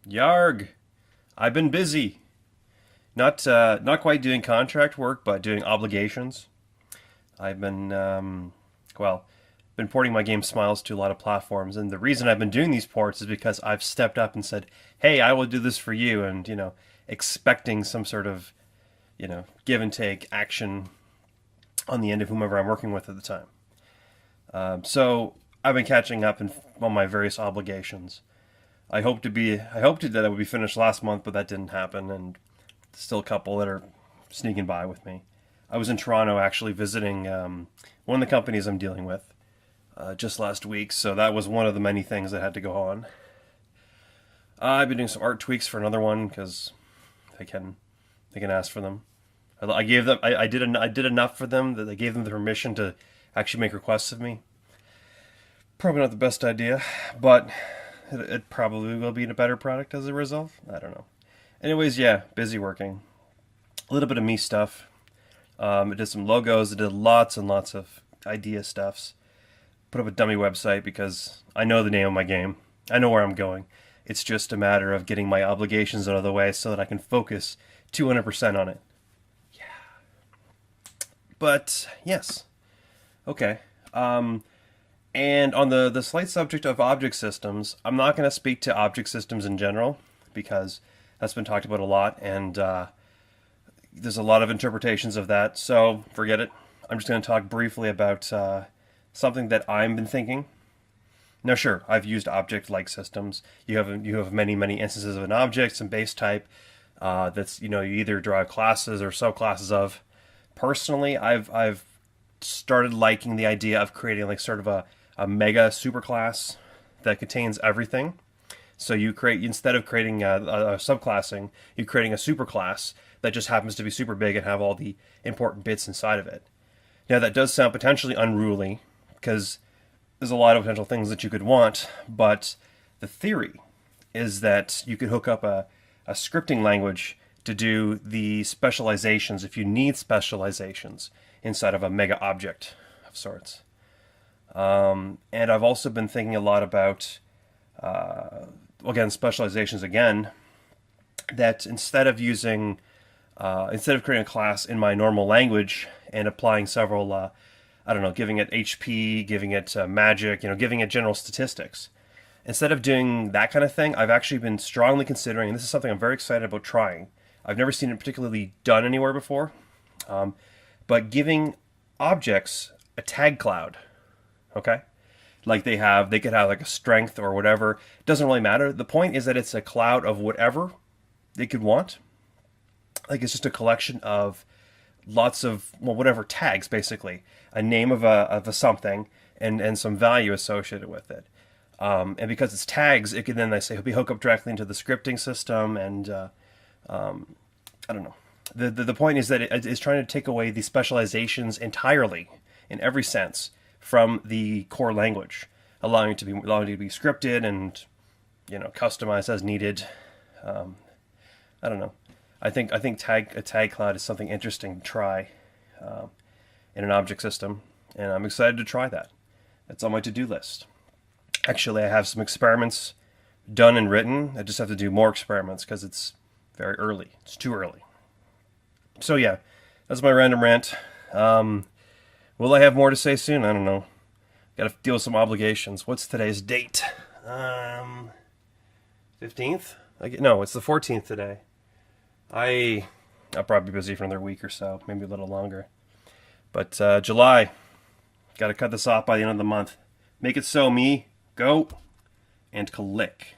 Yarg, I've been busy. Not quite doing contract work, but doing obligations. I've been well, been porting my game Smiles to a lot of platforms, and the reason I've been doing these ports is because I've stepped up and said, "Hey, I will do this for you," and expecting some sort of give and take action on the end of whomever I'm working with at the time. So I've been catching up on my various obligations. I hoped that would be finished last month, but that didn't happen, and still a couple that are sneaking by with me. I was in Toronto actually visiting one of the companies I'm dealing with just last week, so that was one of the many things that had to go on. I've been doing some art tweaks for another one because they can ask for them. I gave them I did enough for them that they gave them the permission to actually make requests of me. Probably not the best idea, but it probably will be a better product as a result. I don't know. Anyways, yeah, busy working. A little bit of me stuff. I did some logos. I did lots and lots of idea stuffs. Put up a dummy website because I know the name of my game. I know where I'm going. It's just a matter of getting my obligations out of the way so that I can focus 200% on it. Yeah. But, yes. Okay. And on the slight subject of object systems, I'm not going to speak to object systems in general because that's been talked about a lot, and there's a lot of interpretations of that, so forget it. I'm just going to talk briefly about something that I've been thinking. Now, sure, I've used object-like systems. You have many instances of an object, some base type that's you either derive classes or subclasses of. Personally, I've started liking the idea of creating like sort of a mega superclass that contains everything. So you create, instead of creating a subclassing, you're creating a superclass that just happens to be super big and have all the important bits inside of it. Now that does sound potentially unruly because there's a lot of potential things that you could want, but the theory is that you could hook up a scripting language to do the specializations if you need specializations inside of a mega object of sorts. And I've also been thinking a lot about, again, specializations again, that instead of creating a class in my normal language and applying several, I don't know, giving it HP, giving it magic, giving it general statistics, instead of doing that kind of thing, I've actually been strongly considering, and this is something I'm very excited about trying. I've never seen it particularly done anywhere before, but giving objects a tag cloud. Okay, like they could have like a strength or whatever. It doesn't really matter. The point is that it's a cloud of whatever they could want. Like it's just a collection of lots of whatever tags, basically a name of a something and some value associated with it. And because it's tags, it can then be hooked up directly into the scripting system. And I don't know. The point is that it's trying to take away the specializations entirely in every sense from the core language, allowing it to be scripted and customized as needed. I don't know. I think a tag cloud is something interesting to try in an object system, and I'm excited to try that. That's on my to-do list. Actually, I have some experiments done and written. I just have to do more experiments because it's very early. It's too early. So yeah, that's my random rant. Will I have more to say soon? I don't know. Got to deal with some obligations. What's today's date? 15th? No, it's the 14th today. I'll probably be busy for another week or so, maybe a little longer. But July, got to cut this off by the end of the month. Make it so, me. Go and click.